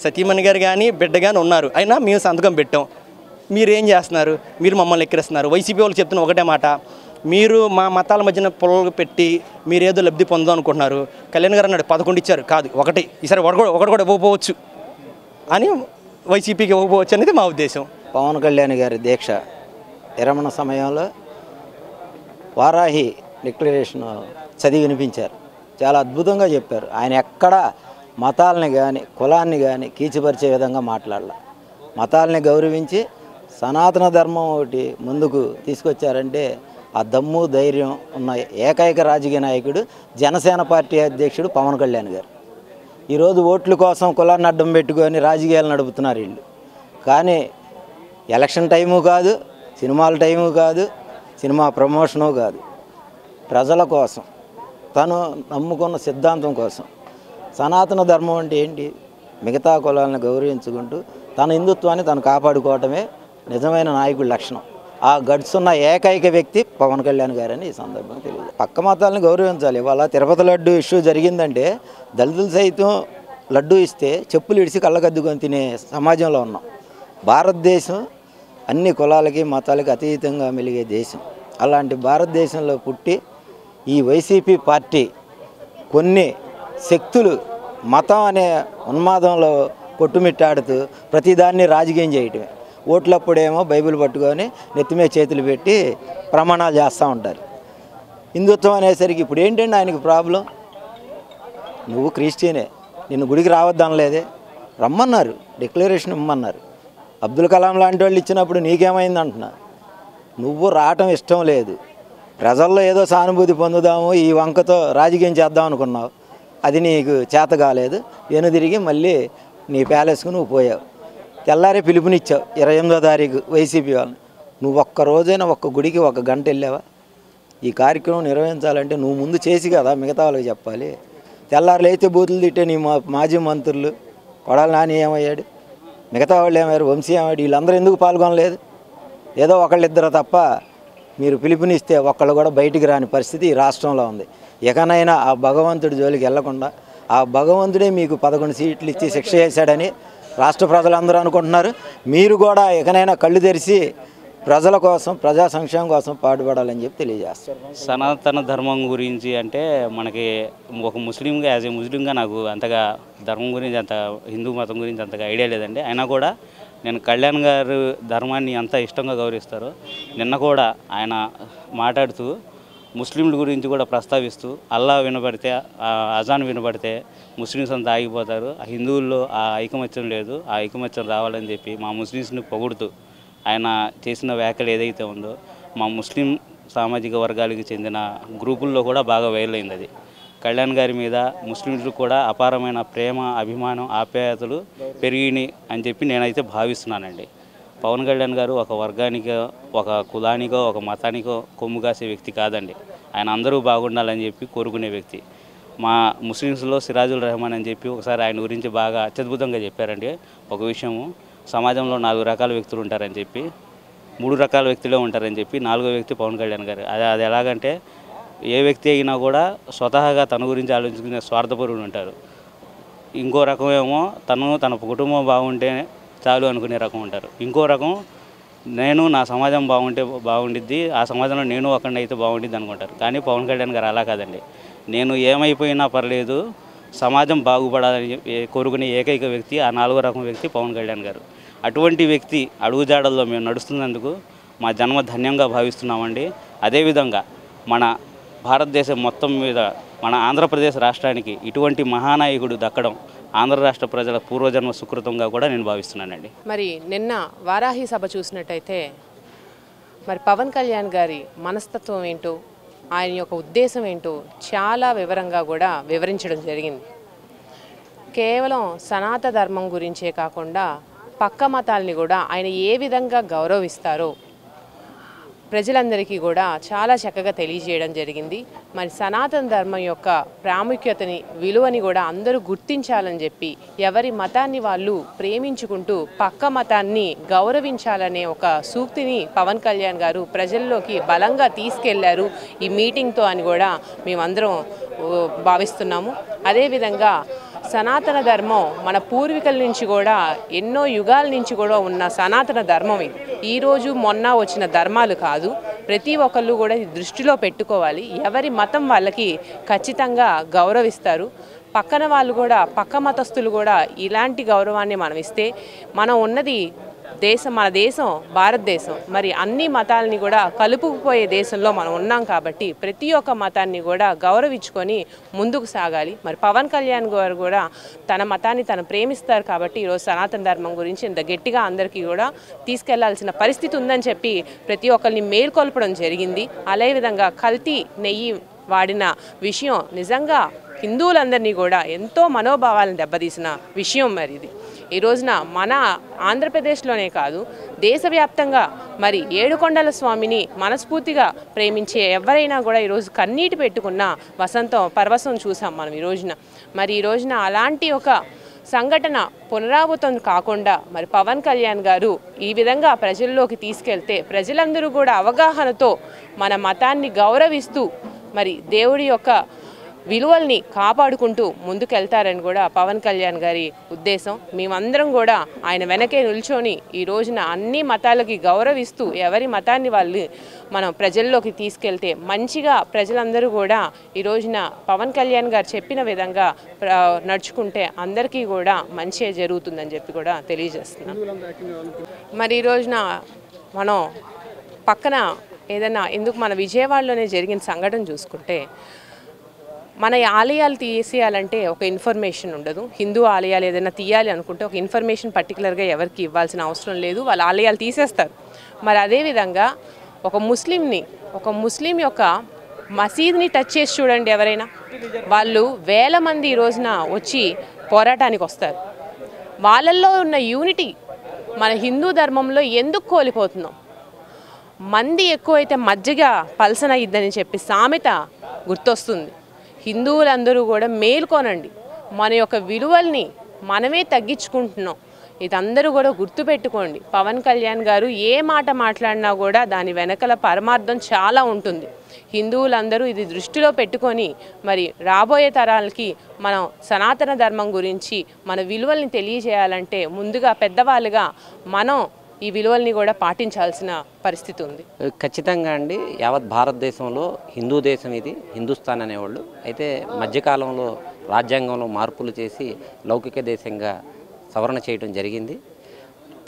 సతీమణి గారు కానీ బిడ్డ కానీ ఉన్నారు, అయినా మేము సంతకం పెట్టాం. మీరు ఏం చేస్తున్నారు? మీరు మమ్మల్ని ఎక్కిరిస్తున్నారు. వైసీపీ వాళ్ళు చెప్తున్న ఒకటే మాట, మీరు మా మతాల మధ్యన పొలలు పెట్టి మీరు ఏదో లబ్ధి పొందాం అనుకుంటున్నారు. కళ్యాణ్ గారు అన్నాడు 11 ఇచ్చారు, కాదు 1, ఈసారి ఒకటి కూడా ఇవ్వకపోవచ్చు అని, వైసీపీకి ఇవ్వకపోవచ్చు అనేది మా ఉద్దేశం. పవన్ కళ్యాణ్ గారి దీక్ష విరమణ సమయంలో వారాహి డిక్లరేషన్ చదివి వినిపించారు. చాలా అద్భుతంగా చెప్పారు. ఆయన ఎక్కడ మతాలని కానీ కులాన్ని కానీ కీచిపరిచే విధంగా మాట్లాడాల. మతాలని గౌరవించి సనాతన ధర్మం ఒకటి ముందుకు తీసుకొచ్చారంటే ఆ దమ్ము ధైర్యం ఉన్న ఏకైక రాజకీయ నాయకుడు జనసేన పార్టీ అధ్యక్షుడు పవన్ కళ్యాణ్ గారు. ఈరోజు ఓట్ల కోసం కులాన్ని అడ్డం పెట్టుకొని రాజకీయాలు నడుపుతున్నారు వీళ్ళు. కానీ ఎలక్షన్ టైము కాదు, సినిమాల టైము కాదు, సినిమా ప్రమోషను కాదు, ప్రజల కోసం, తను నమ్ముకున్న సిద్ధాంతం కోసం. సనాతన ధర్మం అంటే ఏంటి? మిగతా కులాలను గౌరవించుకుంటూ తన హిందుత్వాన్ని తను కాపాడుకోవటమే నిజమైన నాయకుడి లక్షణం. ఆ గడ్స్ ఉన్న ఏకైక వ్యక్తి పవన్ కళ్యాణ్ గారని ఈ సందర్భంగా తెలియదు. పక్క మతాలను గౌరవించాలి. ఇవాళ తిరుపతి లడ్డు ఇష్యూ జరిగిందంటే దళితులు సైతం లడ్డు ఇస్తే చెప్పులు ఇడిచి కళ్ళకద్దుకొని తినే సమాజంలో ఉన్నాం. భారతదేశం అన్ని కులాలకి మతాలకి అతీతంగా మెలిగే దేశం. అలాంటి భారతదేశంలో పుట్టి ఈ వైసీపీ పార్టీ కొన్ని శక్తులు మతం అనే ఉన్మాదంలో కొట్టుమిట్టాడుతూ ప్రతిదాన్ని రాజకీయం చేయటమే. ఓట్లప్పుడేమో బైబిల్ పట్టుకొని నెత్తిమే చేతులు పెట్టి ప్రమాణాలు చేస్తూ ఉంటారు. హిందుత్వం అనేసరికి ఇప్పుడు ఏంటంటే ఆయనకి ప్రాబ్లం, నువ్వు క్రిస్టియనే, నిన్ను గుడికి రావద్దనలేదే, రమ్మన్నారు, డిక్లరేషన్ ఇమ్మన్నారు. అబ్దుల్ కలాం లాంటి వాళ్ళు ఇచ్చినప్పుడు నీకేమైంది అంటున్నా. నువ్వు రావటం ఇష్టం లేదు, ప్రజల్లో ఏదో సానుభూతి పొందుదాము, ఈ వంకతో రాజకీయం చేద్దాం అనుకున్నావు, అది నీకు చేత కాలేదు, వెనుదిరిగి మళ్ళీ నీ ప్యాలెస్కు నువ్వు పోయావు. తెల్లారే పిలుపునిచ్చావు 28వ తారీఖు వైసీపీ వాళ్ళని. నువ్వు ఒక్క రోజైనా ఒక్క గుడికి 1 గంట వెళ్ళావా? ఈ కార్యక్రమం నిర్వహించాలంటే నువ్వు ముందు చేసి కదా మిగతా వాళ్ళకి చెప్పాలి. తెల్లారులు అయితే బూతులు తిట్టే నీ మాజీ మంత్రులు కొడాలి నాని ఏమయ్యాడు, మిగతా వాళ్ళు ఏమయ్యారు, వంశీ ఏమయ్యాడు, వీళ్ళందరూ ఎందుకు పాల్గొనలేదు? ఏదో ఒకళ్ళిద్దరు తప్ప మీరు పిలుపునిస్తే ఒక్కళ్ళు కూడా బయటికి రాని పరిస్థితి ఈ రాష్ట్రంలో ఉంది. ఎకనైనా ఆ భగవంతుడి జోలికి వెళ్లకుండా ఆ భగవంతుడే మీకు 11 సీట్లు ఇచ్చి శిక్ష చేశాడని రాష్ట్ర ప్రజలందరూ అనుకుంటున్నారు. మీరు కూడా ఎకనైనా కళ్ళు తెరిచి ప్రజల కోసం, ప్రజా సంక్షేమం కోసం పాటుపడాలని చెప్పి తెలియజేస్తారు. సనాతన ధర్మం గురించి అంటే మనకి ఒక ముస్లింగా, యాజ్ ఏ ముస్లింగా నాకు అంతగా ధర్మం గురించి, అంత హిందూ మతం గురించి అంతగా ఐడియా లేదండి. అయినా కూడా నేను కళ్యాణ్ గారు ధర్మాన్ని అంత ఇష్టంగా గౌరవిస్తారు. నిన్న కూడా ఆయన మాట్లాడుతూ ముస్లింల గురించి కూడా ప్రస్తావిస్తూ అల్లా వినబడితే, అజాన్ వినబడితే ముస్లిమ్స్ అంతా ఆగిపోతారు, హిందువుల్లో ఆ ఐకమత్యం లేదు, ఆ ఐకమత్యం రావాలని చెప్పి మా ముస్లిమ్స్ని పొగుడుతూ ఆయన చేసిన వ్యాఖ్యలు ఏదైతే ఉందో మా ముస్లిం సామాజిక వర్గాలకు చెందిన గ్రూపుల్లో కూడా బాగా వైరల్ అయింది. అది కళ్యాణ్ గారి మీద ముస్లింలకు కూడా అపారమైన ప్రేమ, అభిమానం, ఆప్యాయతలు పెరిగినాయి అని చెప్పి నేనైతే భావిస్తున్నానండి. పవన్ కళ్యాణ్ గారు ఒక వర్గానికో, ఒక కులానికో, ఒక మతానికో కొమ్ము కాసే వ్యక్తి కాదండి. ఆయన అందరూ బాగుండాలని చెప్పి కోరుకునే వ్యక్తి. మా ముస్లిమ్స్లో సిరాజుల్ రెహమాన్ అని చెప్పి ఒకసారి ఆయన గురించి బాగా అత్యద్భుతంగా చెప్పారండి. ఒక విషయము, సమాజంలో 4 రకాల వ్యక్తులు ఉంటారని చెప్పి, 3 రకాల వ్యక్తులే ఉంటారని చెప్పి, 4వ వ్యక్తి పవన్ కళ్యాణ్ గారు. అది ఎలాగంటే ఏ వ్యక్తి అయినా కూడా స్వతహాగా తన గురించి ఆలోచించుకునే స్వార్థపరులు ఉంటారు. ఇంకో రకం ఏమో తన కుటుంబం బాగుంటే చాలు అనుకునే రకం ఉంటారు. ఇంకో రకం నేను నా సమాజం బాగుంటే బాగుండిద్ది, ఆ సమాజంలో నేను ఒకరిని అయితే బాగుండిద్ది అనుకుంటారు. కానీ పవన్ కళ్యాణ్ గారు అలా కాదండి. నేను ఏమైపోయినా పర్లేదు, సమాజం బాగుపడాలని కోరుకునే ఏకైక వ్యక్తి, ఆ 4వ రకం వ్యక్తి పవన్ కళ్యాణ్ గారు. అటువంటి వ్యక్తి అడుగుజాడల్లో మేము నడుస్తున్నందుకు మా జన్మ ధన్యంగా భావిస్తున్నామండి. అదేవిధంగా మన భారతదేశం మొత్తం మీద, మన ఆంధ్రప్రదేశ్ రాష్ట్రానికి ఇటువంటి మహానాయకుడు దక్కడం ఆంధ్ర రాష్ట్ర ప్రజల పూర్వజన్మ సుకృతంగా కూడా నేను భావిస్తున్నానండి. మరి నిన్న వారాహి సభ చూసినట్టయితే మరి పవన్ కళ్యాణ్ గారి మనస్తత్వం ఏంటో, ఆయన యొక్క ఉద్దేశం ఏంటో చాలా వివరంగా కూడా వివరించడం జరిగింది. కేవలం సనాతన ధర్మం గురించే కాకుండా పక్క మతాలని కూడా ఆయన ఏ విధంగా గౌరవిస్తారో ప్రజలందరికీ కూడా చాలా చక్కగా తెలియజేయడం జరిగింది. మరి సనాతన ధర్మం యొక్క ప్రాముఖ్యతని, విలువని కూడా అందరూ గుర్తించాలని చెప్పి ఎవరి మతాన్ని వాళ్ళు ప్రేమించుకుంటూ పక్క మతాన్ని గౌరవించాలనే ఒక సూక్తిని పవన్ కళ్యాణ్ గారు ప్రజల్లోకి బలంగా తీసుకెళ్లారు ఈ మీటింగ్తో అని కూడా మేమందరం భావిస్తున్నాము. అదేవిధంగా సనాతన ధర్మం మన పూర్వీకుల నుంచి కూడా ఎన్నో యుగాల నుంచి కూడా ఉన్న సనాతన ధర్మం ఇది. ఈరోజు మొన్న వచ్చిన ధర్మాలు కాదు. ప్రతి ఒక్కళ్ళు కూడా ఇది దృష్టిలో పెట్టుకోవాలి. ఎవరి మతం వాళ్ళకి ఖచ్చితంగా గౌరవిస్తారు. పక్కన వాళ్ళు కూడా, పక్క మతస్థులు కూడా ఇలాంటి గౌరవాన్ని మనం ఇస్తే, మనం ఉన్నది మన దేశం భారతదేశం. మరి అన్ని మతాలని కూడా కలుపుకుపోయే దేశంలో మనం ఉన్నాం కాబట్టి ప్రతి ఒక్క మతాన్ని కూడా గౌరవించుకొని ముందుకు సాగాలి. మరి పవన్ కళ్యాణ్ గారు కూడా తన మతాన్ని తను ప్రేమిస్తారు కాబట్టి ఈరోజు సనాతన ధర్మం గురించి ఇంత గట్టిగా అందరికీ కూడా తీసుకెళ్లాల్సిన పరిస్థితి ఉందని చెప్పి ప్రతి ఒక్కరిని మేల్కొల్పడం జరిగింది. అదేవిధంగా కల్తీ నెయ్యి వాడిన విషయం నిజంగా హిందువులందరినీ కూడా ఎంతో మనోభావాలను దెబ్బతీసిన విషయం. మరి ఇది ఈ రోజున మన ఆంధ్రప్రదేశ్లోనే కాదు, దేశవ్యాప్తంగా మరి ఏడుకొండల స్వామిని మనస్ఫూర్తిగా ప్రేమించే ఎవరైనా కూడా ఈరోజు కన్నీటి పెట్టుకున్న వసంతం పరవశం చూసాం మనం ఈ రోజున. మరి ఈ రోజున అలాంటి ఒక సంఘటన పునరావృతం కాకుండా మరి పవన్ కళ్యాణ్ గారు ఈ విధంగా ప్రజల్లోకి తీసుకెళ్తే ప్రజలందరూ కూడా అవగాహనతో మన మతాన్ని గౌరవిస్తూ మరి దేవుడి యొక్క విలువల్ని కాపాడుకుంటూ ముందుకెళ్తారని కూడా పవన్ కళ్యాణ్ గారి ఉద్దేశం. మేమందరం కూడా ఆయన వెనకే నిల్చొని ఈ రోజున అన్ని మతాలకి గౌరవిస్తూ ఎవరి మతాన్ని వాళ్ళు మనం ప్రజల్లోకి తీసుకెళ్తే మంచిగా ప్రజలందరూ కూడా ఈ రోజున పవన్ కళ్యాణ్ గారు చెప్పిన విధంగా నడుచుకుంటే అందరికీ కూడా మంచి జరుగుతుందని చెప్పి కూడా తెలియజేస్తున్నాం. మరి ఈ రోజున మనం పక్కన ఏదైనా ఎందుకు మన విజయవాడలోనే జరిగిన సంఘటన చూసుకుంటే, మన ఆలయాలు తీసేయాలంటే ఒక ఇన్ఫర్మేషన్ ఉండదు. హిందూ ఆలయాలు ఏదైనా తీయాలి అనుకుంటే ఒక ఇన్ఫర్మేషన్ పర్టికులర్గా ఎవరికి ఇవ్వాల్సిన అవసరం లేదు, వాళ్ళ ఆలయాలు తీసేస్తారు. మరి అదేవిధంగా ఒక ముస్లిం యొక్క మసీద్ని టచ్ చేసి చూడండి ఎవరైనా, వాళ్ళు వేల మంది ఈ రోజున వచ్చి పోరాటానికి వస్తారు. వాళ్ళల్లో ఉన్న యూనిటీ మన హిందూ ధర్మంలో ఎందుకు కోల్పోతున్నాం? మంది ఎక్కువైతే మజ్జిగ పల్సన ఇద్దని చెప్పి సామెత గుర్తొస్తుంది. హిందువులందరూ కూడా మేల్కొనండి. మన యొక్క విలువల్ని మనమే తగ్గించుకుంటున్నాం. ఇదందరూ కూడా గుర్తుపెట్టుకోండి. పవన్ కళ్యాణ్ గారు ఏ మాట మాట్లాడినా కూడా దాని వెనకల పరమార్థం చాలా ఉంటుంది. హిందువులందరూ ఇది దృష్టిలో పెట్టుకొని మరి రాబోయే తరాలకి మనం సనాతన ధర్మం గురించి మన విలువల్ని తెలియజేయాలంటే ముందుగా పెద్దవాళ్ళుగా మనం ఈ విలువల్ని కూడా పాటించాల్సిన పరిస్థితి ఉంది. ఖచ్చితంగా అండి. యావత్ భారతదేశంలో హిందూ దేశం ఇది, హిందుస్థాన్ అనేవాళ్ళు. అయితే మధ్యకాలంలో రాజ్యాంగంలో మార్పులు చేసి లౌకిక దేశంగా సవరణ చేయడం జరిగింది.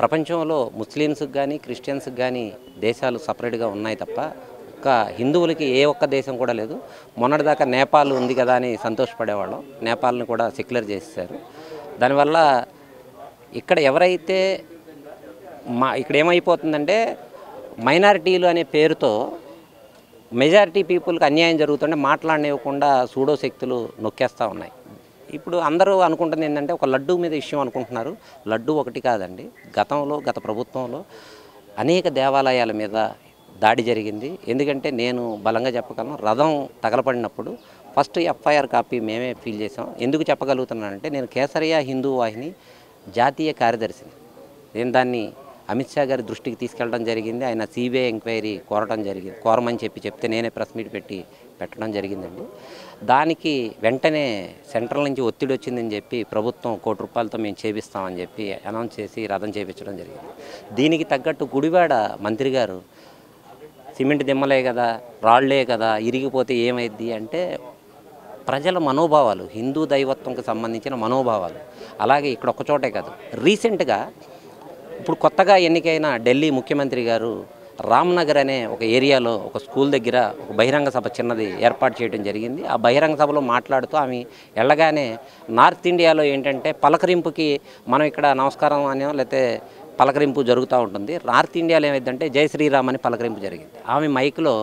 ప్రపంచంలో ముస్లిమ్స్కి కానీ క్రిస్టియన్స్కి కానీ దేశాలు సపరేట్గా ఉన్నాయి తప్ప ఒక్క హిందువులకి ఏ ఒక్క దేశం కూడా లేదు. మొన్నటిదాకా నేపాల్ ఉంది కదా అని సంతోషపడేవాళ్ళం. నేపాల్ని కూడా సెక్యులర్ చేసేసారు. దానివల్ల ఇక్కడ ఎవరైతే ఇక్కడ ఏమైపోతుందంటే మైనారిటీలు అనే పేరుతో మెజారిటీ పీపుల్కి అన్యాయం జరుగుతుంటే మాట్లాడనివ్వకుండా సూడో శక్తులు నొక్కేస్తూ ఉన్నాయి. ఇప్పుడు అందరూ అనుకుంటుంది ఏంటంటే ఒక లడ్డూ మీద విషయం అనుకుంటున్నారు. లడ్డూ ఒకటి కాదండి. గత ప్రభుత్వంలో అనేక దేవాలయాల మీద దాడి జరిగింది. ఎందుకంటే నేను బలంగా చెప్పగలను, రథం తగలపడినప్పుడు ఫస్ట్ ఎఫ్ఐఆర్ కాపీ మేమే ఫీల్ చేసాం. ఎందుకు చెప్పగలుగుతున్నానంటే నేను కేసరియా హిందూ వాహిని జాతీయ కార్యదర్శిని. నేను దాన్ని అమిత్ షా గారి దృష్టికి తీసుకెళ్ళడం జరిగింది. ఆయన సిబిఐ ఎంక్వైరీ కోరమని చెప్తే నేనే ప్రెస్ మీట్ పెట్టడం జరిగిందండి. దానికి వెంటనే సెంట్రల్ నుంచి ఒత్తిడి వచ్చిందని చెప్పి ప్రభుత్వం ₹1,00,00,000తో మేము చేపిస్తామని చెప్పి అనౌన్స్ చేసి రథం చేపించడం జరిగింది. దీనికి తగ్గట్టు గుడివాడ మంత్రి గారు సిమెంట్ దిమ్మలే కదా, రాళ్లే కదా, ఇరిగిపోతే ఏమైద్ది అంటే ప్రజల మనోభావాలు, హిందూ దైవత్వంకి సంబంధించిన మనోభావాలు. అలాగే ఇక్కడ ఒక్కచోటే కాదు, రీసెంట్గా ఇప్పుడు కొత్తగా ఎన్నికైన ఢిల్లీ ముఖ్యమంత్రి గారు రామ్నగర్ అనే ఒక ఏరియాలో ఒక స్కూల్ దగ్గర ఒక బహిరంగ సభ చిన్నది ఏర్పాటు చేయడం జరిగింది. ఆ బహిరంగ సభలో మాట్లాడుతూ ఆమె వెళ్ళగానే నార్త్ ఇండియాలో ఏంటంటే పలకరింపుకి మనం ఇక్కడ నమస్కారం అనో లేకపోతే పలకరింపు జరుగుతూ ఉంటుంది. నార్త్ ఇండియాలో ఏమైందంటే జై శ్రీరామ్ అని పలకరింపు జరిగింది. ఆమె మైక్లో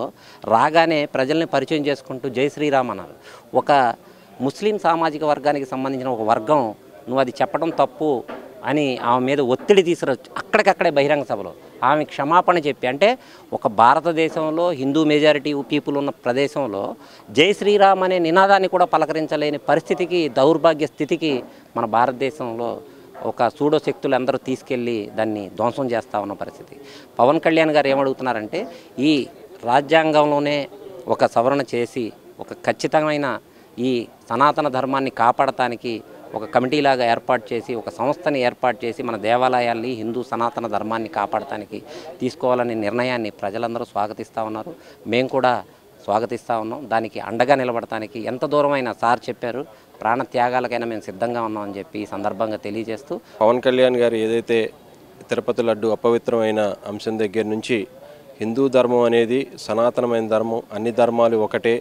రాగానే ప్రజల్ని పరిచయం చేసుకుంటూ జై శ్రీరామ్ అన్నారు. ఒక ముస్లిం సామాజిక వర్గానికి సంబంధించిన ఒక వర్గం నువ్వు అది చెప్పడం తప్పు అని ఆమె మీద ఒత్తిడి తీసుకురొచ్చు అక్కడికక్కడే బహిరంగ సభలో ఆమె క్షమాపణ చెప్పి, అంటే ఒక భారతదేశంలో హిందూ మెజారిటీ పీపుల్ ఉన్న ప్రదేశంలో జై శ్రీరామ్ అనే నినాదాన్ని కూడా పలకరించలేని పరిస్థితికి, దౌర్భాగ్య స్థితికి మన భారతదేశంలో ఒక సూడో శక్తులు అందరూ తీసుకెళ్ళి దాన్ని ధ్వంసం చేస్తూ ఉన్న పరిస్థితి. పవన్ కళ్యాణ్ గారు ఏమడుగుతున్నారంటే ఈ రాజ్యాంగంలోనే ఒక సవరణ చేసి ఒక ఖచ్చితమైన ఈ సనాతన ధర్మాన్ని కాపాడటానికి ఒక కమిటీలాగా ఏర్పాటు చేసి ఒక సంస్థని ఏర్పాటు చేసి మన దేవాలయాల్ని హిందూ సనాతన ధర్మాన్ని కాపాడటానికి తీసుకోవాలనే నిర్ణయాన్ని ప్రజలందరూ స్వాగతిస్తూ ఉన్నారు. మేము కూడా స్వాగతిస్తూ ఉన్నాం. దానికి అండగా నిలబడటానికి ఎంత దూరమైనా సార్ చెప్పారు ప్రాణత్యాగాలకైనా మేము సిద్ధంగా ఉన్నామని చెప్పి ఈ సందర్భంగా తెలియజేస్తూ, పవన్ కళ్యాణ్ గారు ఏదైతే తిరుపతి లడ్డు అపవిత్రమైన అంశం దగ్గర నుంచి హిందూ ధర్మం అనేది సనాతనమైన ధర్మం, అన్ని ధర్మాలు ఒకటే,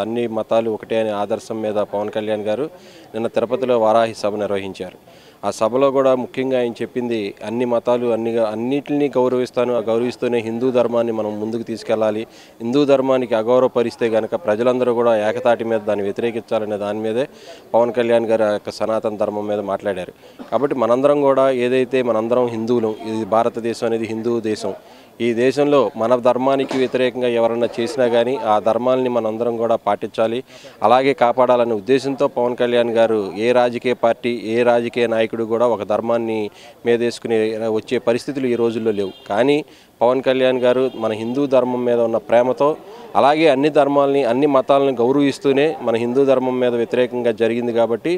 అన్ని మతాలు ఒకటే అనే ఆదర్శం మీద పవన్ కళ్యాణ్ గారు నిన్న తిరుపతిలో వారాహి సభ నిర్వహించారు. ఆ సభలో కూడా ముఖ్యంగా ఆయన చెప్పింది అన్ని మతాలు అన్నిటిని గౌరవిస్తూనే హిందూ ధర్మాన్ని మనం ముందుకు తీసుకెళ్ళాలి. హిందూ ధర్మానికి అగౌరవపరిస్తే కనుక ప్రజలందరూ కూడా ఏకతాటి మీద దాన్ని వ్యతిరేకించాలనే దాని మీదే పవన్ కళ్యాణ్ గారు ఆ యొక్క సనాతన ధర్మం మీద మాట్లాడారు. కాబట్టి మనందరం కూడా ఏదైతే మనందరం హిందువులు, ఇది భారతదేశం అనేది హిందూ దేశం, ఈ దేశంలో మన ధర్మానికి వ్యతిరేకంగా ఎవరన్నా చేసినా కానీ ఆ ధర్మాలని మనందరం కూడా పాటించాలి, అలాగే కాపాడాలనే ఉద్దేశంతో పవన్ కళ్యాణ్ గారు ఏ రాజకీయ పార్టీ, ఏ రాజకీయ నాయకుడు కూడా ఒక ధర్మాన్ని మీదేసుకుని వచ్చే పరిస్థితులు ఈ రోజుల్లో లేవు. కానీ పవన్ కళ్యాణ్ గారు మన హిందూ ధర్మం మీద ఉన్న ప్రేమతో, అలాగే అన్ని ధర్మాలని అన్ని మతాలను గౌరవిస్తూనే మన హిందూ ధర్మం మీద వ్యతిరేకంగా జరిగింది కాబట్టి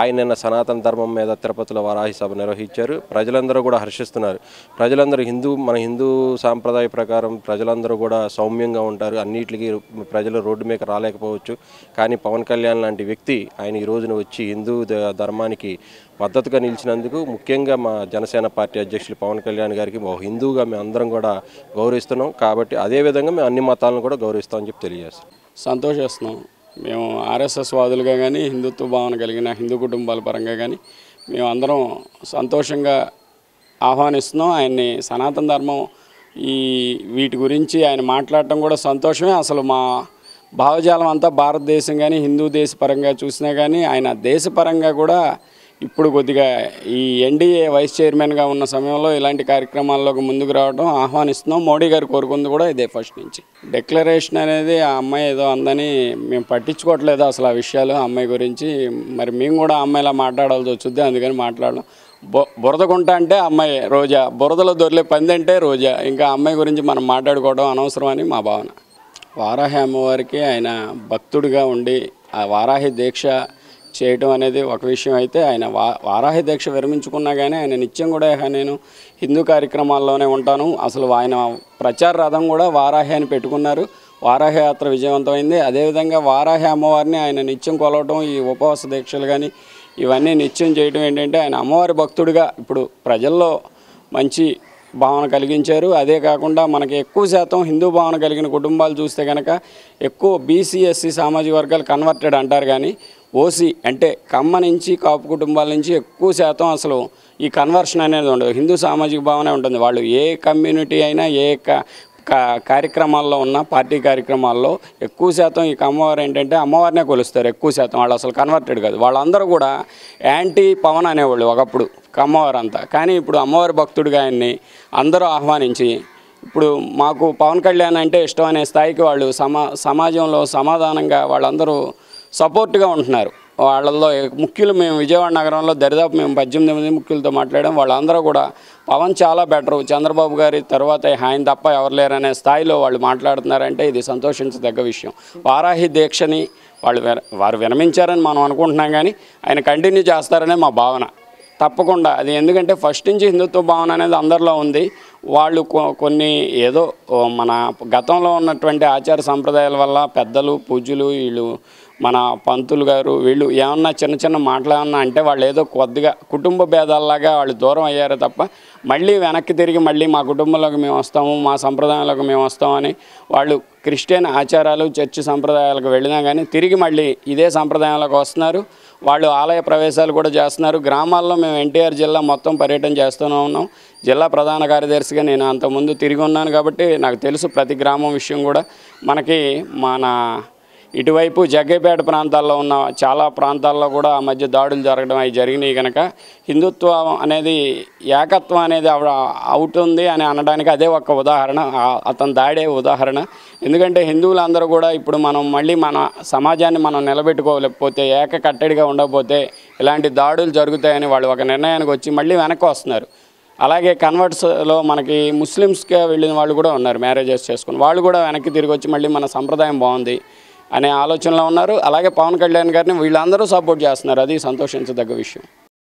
ఆయన నిన్న సనాతన ధర్మం మీద తిరుపతిలో వారాహి సభ నిర్వహించారు. ప్రజలందరూ కూడా హర్షిస్తున్నారు. ప్రజలందరూ మన హిందూ సాంప్రదాయ ప్రకారం ప్రజలందరూ కూడా సౌమ్యంగా ఉంటారు. అన్నిటికీ ప్రజలు రోడ్డు మీద రాలేకపోవచ్చు, కానీ పవన్ కళ్యాణ్ లాంటి వ్యక్తి ఆయన ఈ రోజున వచ్చి హిందూ ధర్మానికి మద్దతుగా నిలిచినందుకు ముఖ్యంగా మా జనసేన పార్టీ అధ్యక్షులు పవన్ కళ్యాణ్ గారికి హిందూగా మేము అందరం కూడా గౌరవిస్తున్నాం. కాబట్టి అదేవిధంగా మేము అన్ని మతాలను కూడా గౌరవిస్తామని చెప్పి తెలియజేస్తాం. సంతోషిస్తున్నాం. మేము ఆర్ఎస్ఎస్ వాదులుగా కానీ హిందుత్వ భావన కలిగిన హిందూ కుటుంబాల పరంగా కానీ మేము అందరం సంతోషంగా ఆహ్వానిస్తున్నాం. ఆయన్ని సనాతన ధర్మం వీటి గురించి ఆయన మాట్లాడటం కూడా సంతోషమే. అసలు మా భావజాలం అంతా భారతదేశం కానీ హిందూ దేశ పరంగా చూసినా కానీ ఆయన దేశపరంగా కూడా ఇప్పుడు కొద్దిగా ఈ ఎన్డీఏ వైస్ చైర్మన్గా ఉన్న సమయంలో ఇలాంటి కార్యక్రమాల్లోకి ముందుకు రావడం ఆహ్వానిస్తున్నాం. మోడీ గారు కోరుకుంది కూడా ఇదే ఫస్ట్ నుంచి. డిక్లరేషన్ అనేది ఆ అమ్మాయి ఏదో అందని మేము పట్టించుకోవట్లేదు అసలు ఆ విషయాలు, ఆ అమ్మాయి గురించి. మరి మేము కూడా ఆ అమ్మాయిలా మాట్లాడాల్సి వచ్చుద్ది, అందుకని మాట్లాడడం. బురదగుంట అంటే అమ్మాయి రోజా, బురదలో దొరికే పంది అంటే రోజా. ఇంకా అమ్మాయి గురించి మనం మాట్లాడుకోవడం అనవసరం అని మా భావన. వారాహి అమ్మవారికి ఆయన భక్తుడిగా ఉండి ఆ వారాహి దీక్ష చేయటం అనేది ఒక విషయం అయితే, ఆయన వారాహి దీక్ష విరమించుకున్నా కానీ ఆయన నిత్యం కూడా నేను హిందూ కార్యక్రమాల్లోనే ఉంటాను. అసలు ఆయన ప్రచార రథం కూడా వారాహి అని పెట్టుకున్నారు. వారాహి యాత్ర విజయవంతమైంది. అదేవిధంగా వారాహి అమ్మవారిని ఆయన నిత్యం కొలవటం, ఈ ఉపవాస దీక్షలు కానీ ఇవన్నీ నిత్యం చేయటం ఏంటంటే ఆయన అమ్మవారి భక్తుడిగా ఇప్పుడు ప్రజల్లో మంచి భావన కలిగించారు. అదే కాకుండా మనకి ఎక్కువ శాతం హిందూ భావన కలిగిన కుటుంబాలు చూస్తే కనుక ఎక్కువ బీసీ ఎస్సీ సామాజిక వర్గాలు కన్వర్టెడ్ అంటారు, కానీ ఓసీ అంటే కమ్మ నుంచి కాపు కుటుంబాల నుంచి ఎక్కువ శాతం అసలు ఈ కన్వర్షన్ అనేది ఉండదు. హిందూ సామాజిక భావనే ఉంటుంది. వాళ్ళు ఏ కమ్యూనిటీ అయినా ఏ కార్యక్రమాల్లో ఉన్న పార్టీ కార్యక్రమాల్లో ఎక్కువ శాతం ఈ అమ్మవారు ఏంటంటే అమ్మవారినే కొలుస్తారు. ఎక్కువ శాతం వాళ్ళు అసలు కన్వర్టెడ్ కాదు. వాళ్ళందరూ కూడా యాంటీ పవన్ అనేవాళ్ళు ఒకప్పుడు అమ్మవారు అంతా. కానీ ఇప్పుడు అమ్మవారి భక్తుడిగా ఆయన్ని అందరూ ఆహ్వానించి ఇప్పుడు మాకు పవన్ కళ్యాణ్ అంటే ఇష్టం అనే స్థాయికి వాళ్ళు సమాజంలో సమాధానంగా వాళ్ళందరూ సపోర్ట్గా ఉంటున్నారు. వాళ్ళల్లో ముఖ్యులు మేము విజయవాడ నగరంలో దరిదాపు మేము 18 మంది ముఖ్యులతో మాట్లాడాం. వాళ్ళందరూ కూడా పవన్ చాలా బెటరు, చంద్రబాబు గారి తర్వాత ఆయన తప్ప ఎవరు లేరనే స్థాయిలో వాళ్ళు మాట్లాడుతున్నారంటే ఇది సంతోషించదగ్గ విషయం. వారాహి దీక్షని వారు విరమించారని మనం అనుకుంటున్నాం, కానీ ఆయన కంటిన్యూ చేస్తారనే మా భావన. తప్పకుండా అది, ఎందుకంటే ఫస్ట్ నుంచి హిందుత్వ భావన అనేది అందరిలో ఉంది. వాళ్ళు కొన్ని ఏదో మన గతంలో ఉన్నటువంటి ఆచార సంప్రదాయాల వల్ల పెద్దలు పూజ్యులు వీళ్ళు మన పంతులు గారు వీళ్ళు ఏమన్నా చిన్న చిన్న మాటలు ఏమన్నా అంటే వాళ్ళు ఏదో కొద్దిగా కుటుంబ భేదాల్లాగా వాళ్ళు దూరం అయ్యారు తప్ప మళ్ళీ వెనక్కి తిరిగి మళ్ళీ మా కుటుంబంలోకి మేము వస్తాము, మా సంప్రదాయంలోకి మేము వస్తామని వాళ్ళు క్రిస్టియన్ ఆచారాలు చర్చి సంప్రదాయాలకు వెళ్ళినా కానీ తిరిగి మళ్ళీ ఇదే సంప్రదాయంలోకి వస్తున్నారు. వాళ్ళు ఆలయ ప్రవేశాలు కూడా చేస్తున్నారు. గ్రామాల్లో మేము ఎన్టీఆర్ జిల్లా మొత్తం పర్యటన చేస్తూనే ఉన్నాం. జిల్లా ప్రధాన కార్యదర్శిగా నేను అంతకుముందు తిరిగి ఉన్నాను కాబట్టి నాకు తెలుసు ప్రతి గ్రామం విషయం కూడా. మనకి మన ఇటువైపు జగ్గైపేట ప్రాంతాల్లో ఉన్న చాలా ప్రాంతాల్లో కూడా ఆ మధ్య దాడులు జరగడం అవి జరిగినాయి. కనుక హిందుత్వం అనేది ఏకత్వం అనేది అవుతుంది అని అనడానికి అదే ఒక ఉదాహరణ, అతని దాడే ఉదాహరణ. ఎందుకంటే హిందువులందరూ కూడా ఇప్పుడు మనం మళ్ళీ మన సమాజాన్ని మనం నిలబెట్టుకోలేకపోతే, ఏకకట్టడిగా ఉండకపోతే ఇలాంటి దాడులు జరుగుతాయని వాళ్ళు ఒక నిర్ణయానికి వచ్చి మళ్ళీ వెనక్కి వస్తున్నారు. అలాగే కన్వర్ట్స్లో మనకి ముస్లిమ్స్గా వెళ్ళిన వాళ్ళు కూడా ఉన్నారు, మ్యారేజెస్ చేసుకుని వాళ్ళు కూడా వెనక్కి తిరిగి వచ్చి మళ్ళీ మన సంప్రదాయం బాగుంది అనే ఆలోచనలో ఉన్నారు. అలాగే పవన్ కళ్యాణ్ గారిని వీళ్ళందరూ సపోర్ట్ చేస్తున్నారు, అది సంతోషించదగ్గ విషయం.